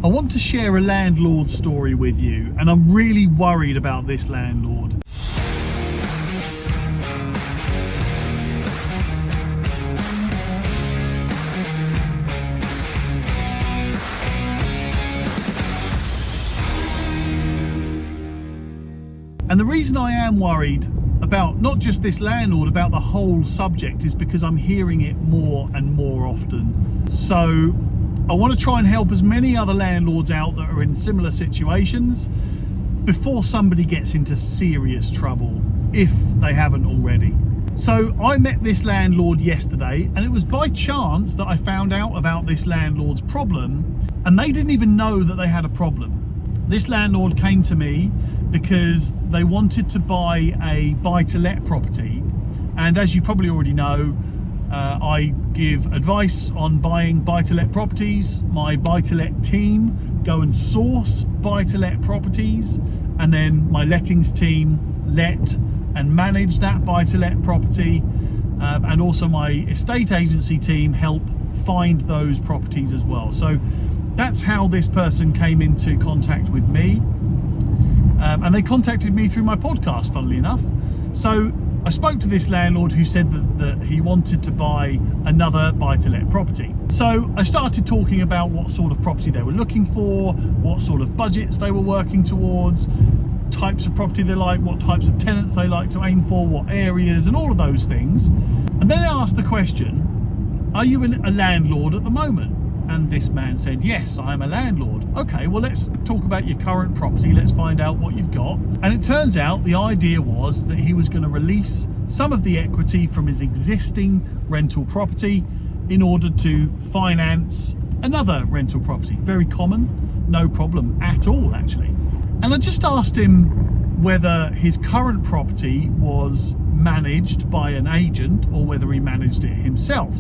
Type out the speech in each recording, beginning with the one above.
I want to share a landlord story with you, and I'm really worried about this landlord. And the reason I am worried about not just this landlord, about the whole subject, is because I'm hearing it more and more often. So I want to try and help as many other landlords out that are in similar situations before somebody gets into serious trouble, if they haven't already. So I met this landlord yesterday, and it was by chance that I found out about this landlord's problem, and they didn't even know that they had a problem. This landlord came to me because they wanted to buy a buy-to-let property, and as you probably already know, I give advice on buying buy-to-let properties. My buy-to-let team go and source buy-to-let properties, and then my lettings team let and manage that buy-to-let property, and also my estate agency team help find those properties as well. So that's how this person came into contact with me, and they contacted me through my podcast, funnily enough. So I spoke to this landlord who said that he wanted to buy another buy-to-let property. So I started talking about what sort of property they were looking for, what sort of budgets they were working towards, types of property they like, what types of tenants they like to aim for, what areas, and all of those things. And then I asked the question, are you a landlord at the moment? And this man said, yes, I am a landlord. Okay, well, let's talk about your current property. Let's find out what you've got. And it turns out the idea was that he was going to release some of the equity from his existing rental property in order to finance another rental property. Very common, no problem at all, actually. And I just asked him whether his current property was managed by an agent or whether he managed it himself.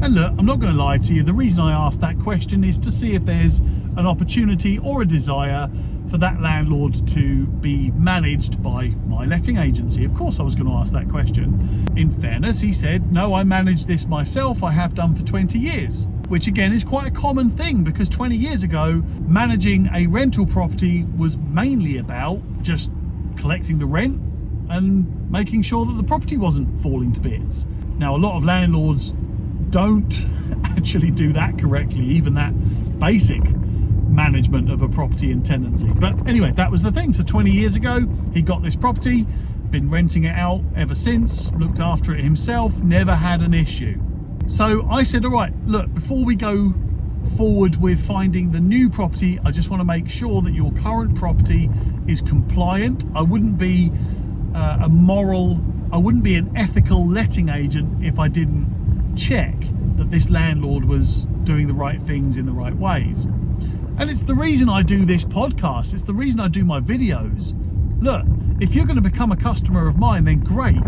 And look, I'm not going to lie to you, the reason I asked that question is to see if there's an opportunity or a desire for that landlord to be managed by my letting agency. Of course I was going to ask that question. In fairness, he said, no, I manage this myself, I have done for 20 years. Which again is quite a common thing, because 20 years ago, managing a rental property was mainly about just collecting the rent and making sure that the property wasn't falling to bits. Now, a lot of landlords don't actually do that correctly, even that basic management of a property and tenancy. But anyway, that was the thing. So 20 years ago, he got this property, been renting it out ever since, looked after it himself, never had an issue. So I said, all right, look, before we go forward with finding the new property, I just want to make sure that your current property is compliant. I wouldn't be I wouldn't be an ethical letting agent if I didn't check that this landlord was doing the right things in the right ways. And it's the reason I do this podcast. It's the reason I do my videos. Look, if you're going to become a customer of mine, then great.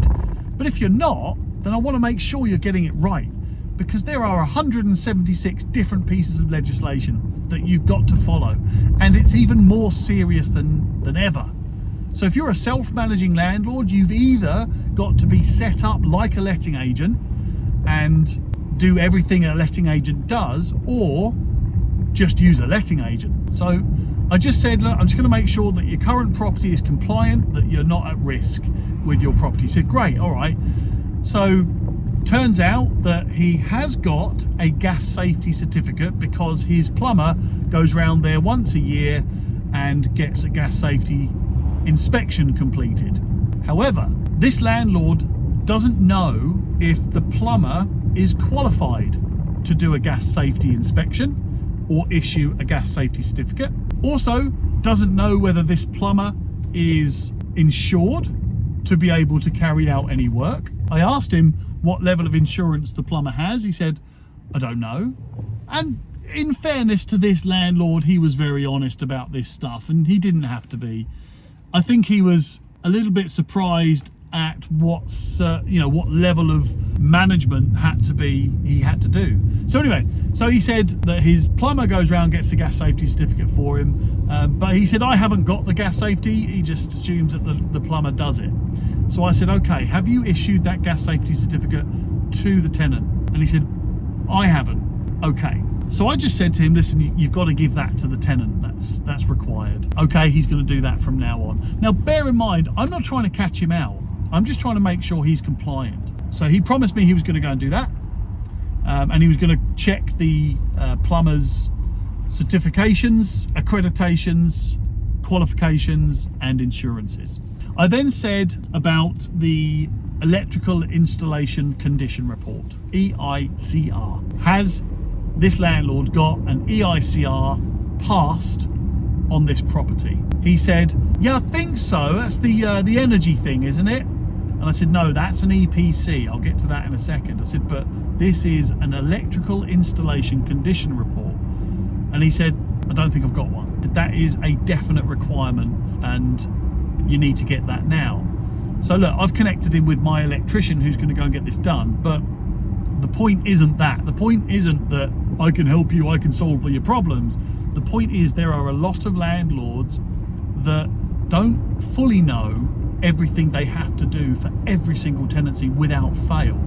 But if you're not, then I want to make sure you're getting it right, because there are 176 different pieces of legislation that you've got to follow, and it's even more serious than ever. So if you're a self-managing landlord, you've either got to be set up like a letting agent and do everything a letting agent does, or just use a letting agent. So I just said, look, I'm just going to make sure that your current property is compliant, that you're not at risk with your property. He said, great, all right. So turns out that he has got a gas safety certificate, because his plumber goes round there once a year and gets a gas safety inspection completed. However, this landlord doesn't know if the plumber is qualified to do a gas safety inspection or issue a gas safety certificate. Also, doesn't know whether this plumber is insured to be able to carry out any work. I asked him what level of insurance the plumber has. He said, I don't know. And in fairness to this landlord, he was very honest about this stuff, and he didn't have to be. I think he was a little bit surprised at what level of management he had to do. So anyway, so he said that his plumber goes around, gets the gas safety certificate for him, but he said, I haven't got the gas safety. He just assumes that the plumber does it. So I said, okay, have you issued that gas safety certificate to the tenant? And he said, I haven't. Okay, So I just said to him, listen, you've got to give that to the tenant. That's required. Okay, he's going to do that from now on. Now, bear in mind, I'm not trying to catch him out. I'm just trying to make sure he's compliant. So he promised me he was going to go and do that. And he was going to check the plumber's certifications, accreditations, qualifications, and insurances. I then said about the electrical installation condition report, EICR. Has this landlord got an EICR passed on this property? He said, yeah, I think so. That's the energy thing, isn't it? And I said, no, that's an EPC. I'll get to that in a second. I said, but this is an electrical installation condition report. And he said, I don't think I've got one. That is a definite requirement and you need to get that now. So look, I've connected him with my electrician who's going to go and get this done. But the point isn't that. The point isn't that I can help you, I can solve all your problems. The point is there are a lot of landlords that don't fully know everything they have to do for every single tenancy without fail.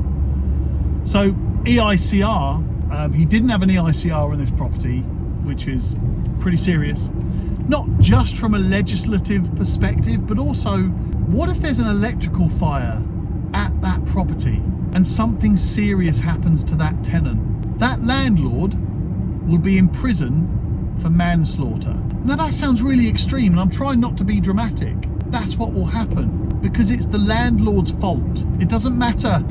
So EICR, he didn't have an EICR in this property, which is pretty serious. Not just from a legislative perspective, but also, what if there's an electrical fire at that property and something serious happens to that tenant? That landlord will be in prison for manslaughter. Now that sounds really extreme, and I'm trying not to be dramatic. That's what will happen because it's the landlord's fault. It doesn't matter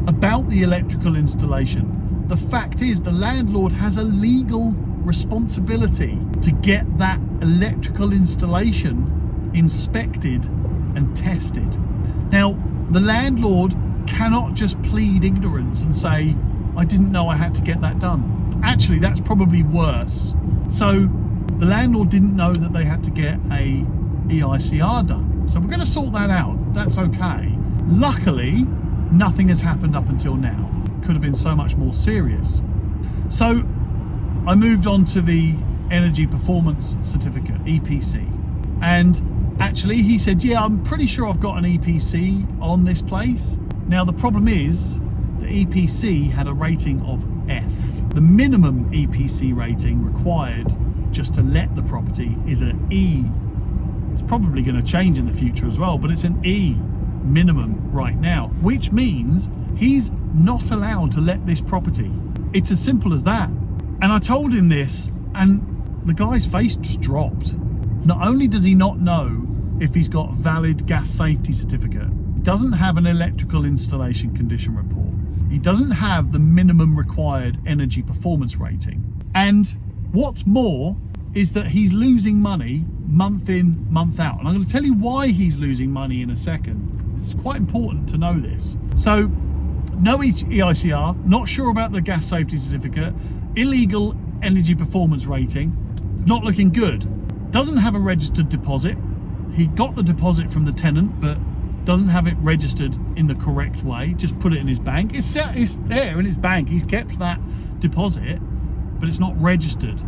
about the electrical installation. The fact is the landlord has a legal responsibility to get that electrical installation inspected and tested. Now, the landlord cannot just plead ignorance and say, I didn't know I had to get that done. Actually, that's probably worse. So the landlord didn't know that they had to get a EICR done. So we're going to sort that out. That's okay. Luckily, nothing has happened up until now. Could have been so much more serious. So I moved on to the Energy Performance Certificate, EPC. And actually he said, yeah, I'm pretty sure I've got an EPC on this place. Now the problem is the EPC had a rating of F. The minimum EPC rating required just to let the property is an E. It's probably going to change in the future as well, but it's an E minimum right now, which means he's not allowed to let this property. It's as simple as that. And I told him this, and the guy's face just dropped. Not only does he not know if he's got a valid gas safety certificate, he doesn't have an electrical installation condition report, he doesn't have the minimum required energy performance rating, and what's more is that he's losing money month in, month out. And I'm going to tell you why he's losing money in a second. It's quite important to know this. So, no EICR, not sure about the gas safety certificate, illegal energy performance rating, not looking good. Doesn't have a registered deposit. He got the deposit from the tenant, but doesn't have it registered in the correct way. Just put it in his bank. It's there in his bank. He's kept that deposit, but it's not registered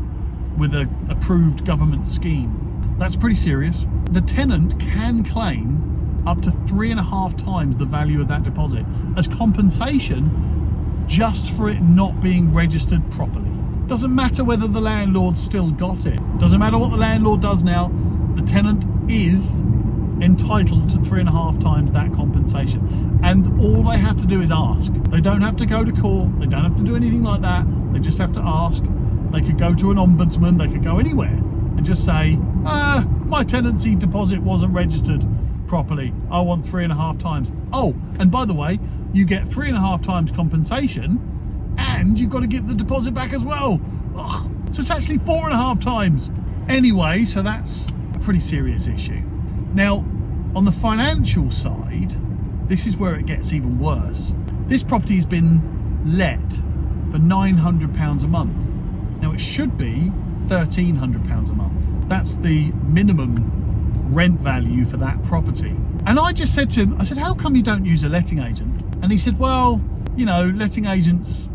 with a approved government scheme. That's pretty serious. The tenant can claim up to 3.5 times the value of that deposit as compensation just for it not being registered properly. Doesn't matter whether the landlord still got it. Doesn't matter what the landlord does now. The tenant is entitled to 3.5 times that compensation. And all they have to do is ask. They don't have to go to court. They don't have to do anything like that. They just have to ask. They could go to an ombudsman. They could go anywhere and just say, my tenancy deposit wasn't registered properly. I want 3.5 times. Oh, and by the way, you get 3.5 times compensation and you've got to give the deposit back as well. Ugh. So it's actually 4.5 times. Anyway, so that's a pretty serious issue. Now, on the financial side, this is where it gets even worse. This property has been let for £900 a month. Now, it should be £1,300 a month. That's the minimum rent value for that property. And I just said to him, I said, how come you don't use a letting agent? And he said, well, you know, letting agents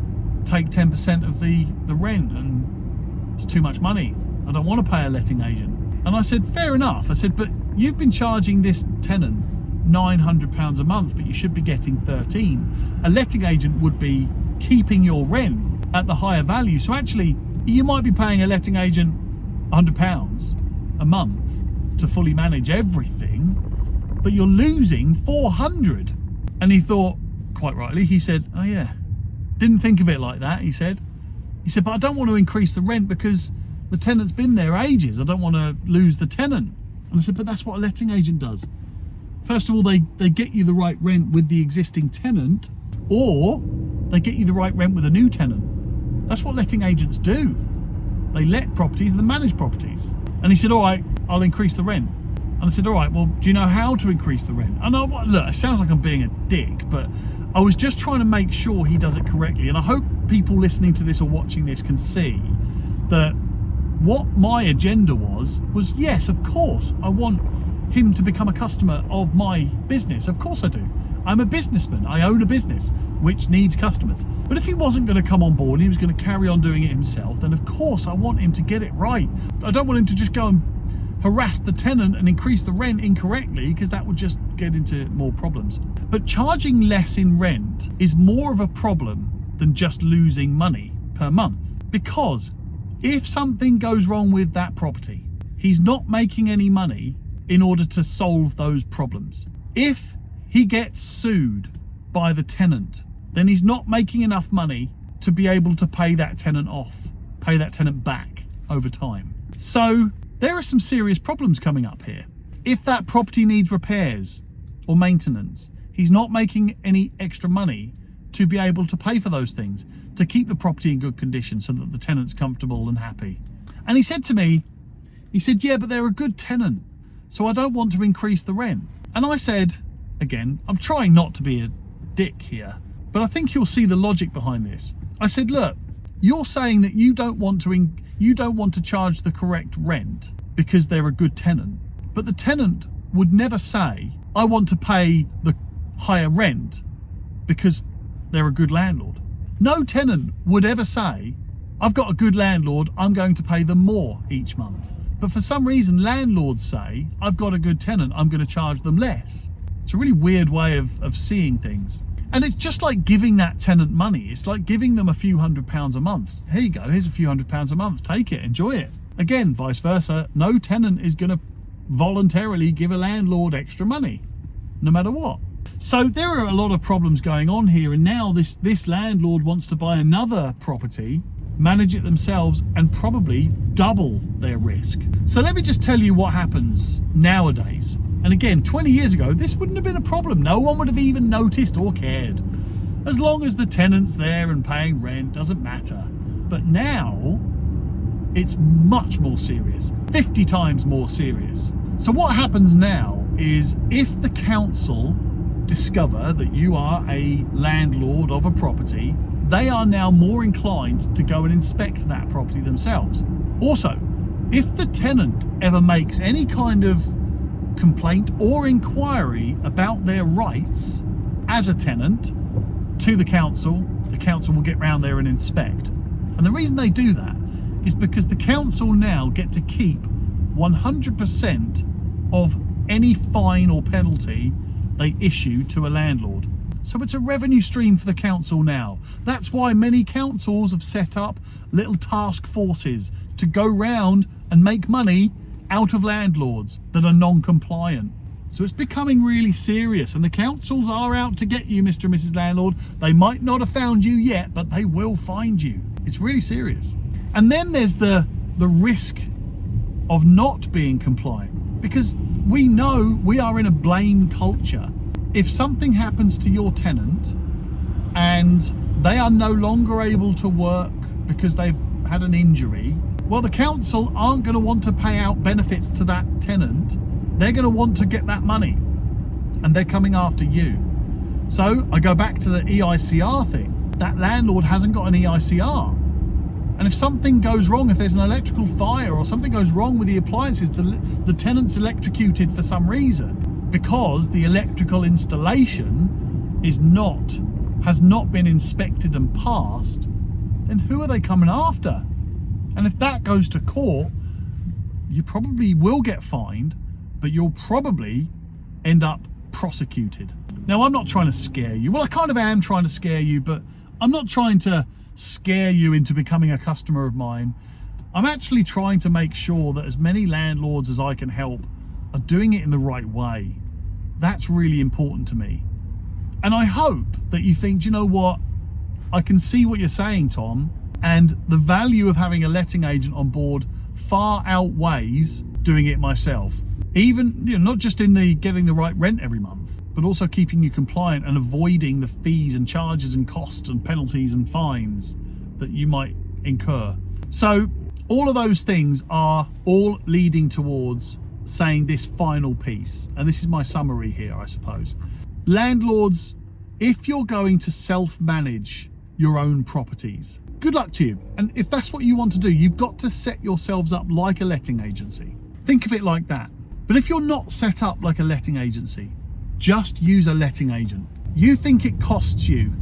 take 10% of the rent and it's too much money. I don't want to pay a letting agent. And I said, fair enough. I said, but you've been charging this tenant £900 a month, but you should be getting 13. A letting agent would be keeping your rent at the higher value. So actually, You might be paying a letting agent £100 a month to fully manage everything, but you're losing 400. And he thought, quite rightly, he said, oh yeah, didn't think of it like that, he said, but I don't want to increase the rent because the tenant's been there ages. I don't want to lose the tenant. And I said, but that's what a letting agent does. First of all, they get you the right rent with the existing tenant, or they get you the right rent with a new tenant. That's what letting agents do. They let properties and they manage properties. And he said, all right, I'll increase the rent. And I said, all right, well, do you know how to increase the rent? And look, it sounds like I'm being a dick, but I was just trying to make sure he does it correctly. And I hope people listening to this or watching this can see that what my agenda was yes, of course, I want him to become a customer of my business. Of course I do. I'm a businessman. I own a business which needs customers. But if he wasn't going to come on board and he was going to carry on doing it himself, then of course I want him to get it right. I don't want him to just go and harass the tenant and increase the rent incorrectly, because that would just get into more problems. But charging less in rent is more of a problem than just losing money per month, because if something goes wrong with that property, he's not making any money in order to solve those problems. If he gets sued by the tenant, then he's not making enough money to be able to pay that tenant off, pay that tenant back over time. So there are some serious problems coming up here. If that property needs repairs or maintenance, he's not making any extra money to be able to pay for those things, to keep the property in good condition so that the tenant's comfortable and happy. And he said to me, he said, yeah, but they're a good tenant, so I don't want to increase the rent. And I said, again, I'm trying not to be a dick here, but I think you'll see the logic behind this. I said, look, you're saying that you don't want to charge the correct rent because they're a good tenant, but the tenant would never say, I want to pay the higher rent because they're a good landlord. No tenant would ever say, I've got a good landlord, I'm going to pay them more each month. But for some reason, landlords say, I've got a good tenant, I'm going to charge them less. It's a really weird way of seeing things. And it's just like giving that tenant money. It's like giving them a few £100s a month. Here you go, here's a few £100s a month, take it, enjoy it. Again, vice versa, no tenant is going to voluntarily give a landlord extra money, no matter what. So there are a lot of problems going on here, and now this landlord wants to buy another property, manage it themselves, and probably double their risk. So let me just tell you what happens nowadays. And again, 20 years ago, this wouldn't have been a problem. No one would have even noticed or cared. As long as the tenant's there and paying rent, doesn't matter. But now, it's much more serious, 50 times more serious. So what happens now is, if the council discover that you are a landlord of a property, they are now more inclined to go and inspect that property themselves. Also, if the tenant ever makes any kind of complaint or inquiry about their rights as a tenant to the council will get round there and inspect. And the reason they do that is because the council now get to keep 100% of any fine or penalty they issue to a landlord. So it's a revenue stream for the council now. That's why many councils have set up little task forces to go round and make money out of landlords that are non-compliant. So it's becoming really serious, and the councils are out to get you, Mr. and Mrs. Landlord. They might not have found you yet, but they will find you. It's really serious. And then there's the risk of not being compliant, because we know we are in a blame culture. If something happens to your tenant and they are no longer able to work because they've had an injury, well, the council aren't going to want to pay out benefits to that tenant. They're going to want to get that money, and they're coming after you. So I go back to the EICR thing. That landlord hasn't got an EICR. And if something goes wrong, if there's an electrical fire or something goes wrong with the appliances, the tenant's electrocuted for some reason because the electrical installation has not been inspected and passed, then who are they coming after? And if that goes to court, you probably will get fined, but you'll probably end up prosecuted. Now, I'm not trying to scare you. Well, I kind of am trying to scare you, but I'm not trying to scare you into becoming a customer of mine. I'm actually trying to make sure that as many landlords as I can help are doing it in the right way. That's really important to me. And I hope that you think, do you know what? I can see what you're saying, Tom, and the value of having a letting agent on board far outweighs doing it myself. Even, not just in the getting the right rent every month, but also keeping you compliant and avoiding the fees and charges and costs and penalties and fines that you might incur. So all of those things are all leading towards saying this final piece. And this is my summary here, I suppose. Landlords, if you're going to self-manage your own properties, good luck to you. And if that's what you want to do, you've got to set yourselves up like a letting agency. Think of it like that. But if you're not set up like a letting agency, just use a letting agent. You think it costs you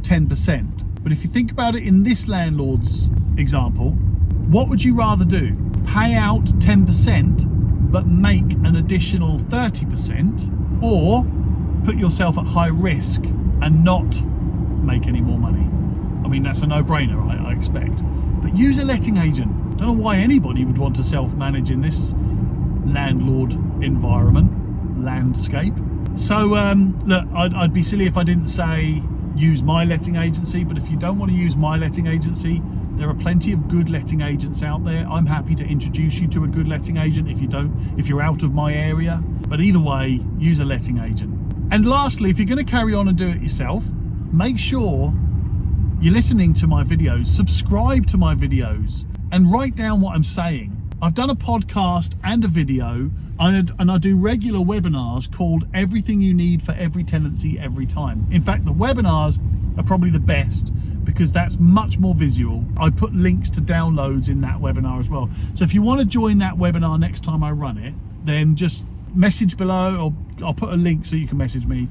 10%, but if you think about it in this landlord's example, what would you rather do? Pay out 10% but make an additional 30%, or put yourself at high risk and not make any more money? I mean, that's a no-brainer, I expect. But use a letting agent. Don't know why anybody would want to self-manage in this landlord environment, landscape. So look, I'd be silly if I didn't say use my letting agency, but if you don't want to use my letting agency, there are plenty of good letting agents out there. I'm happy to introduce you to a good letting agent if you're out of my area. But either way, use a letting agent. And lastly, if you're going to carry on and do it yourself, make sure you're listening to my videos, subscribe to my videos, and write down what I'm saying. I've done a podcast and a video, and I do regular webinars called Everything You Need for Every Tenancy Every Time. In fact, the webinars are probably the best because that's much more visual. I put links to downloads in that webinar as well. So if you want to join that webinar next time I run it, then just message below, or I'll put a link so you can message me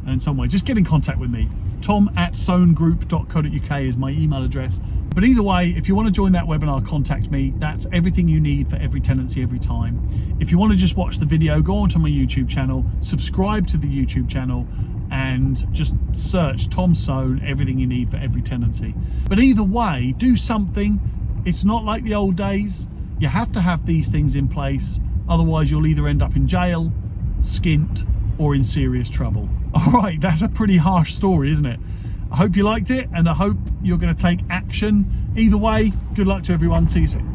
in some way. Just get in contact with me. tom@soanegroup.co.uk is my email address. But either way, if you want to join that webinar, contact me. That's everything you need for every tenancy every time. If you want to just watch the video, go onto my YouTube channel, subscribe to the YouTube channel, and just search Tom Soane, everything you need for every tenancy. But either way, do something. It's not like the old days. You have to have these things in place. Otherwise, you'll either end up in jail, skint, or in serious trouble. All right, that's a pretty harsh story, isn't it? I hope you liked it, and I hope you're going to take action. Either way, good luck to everyone. See you soon.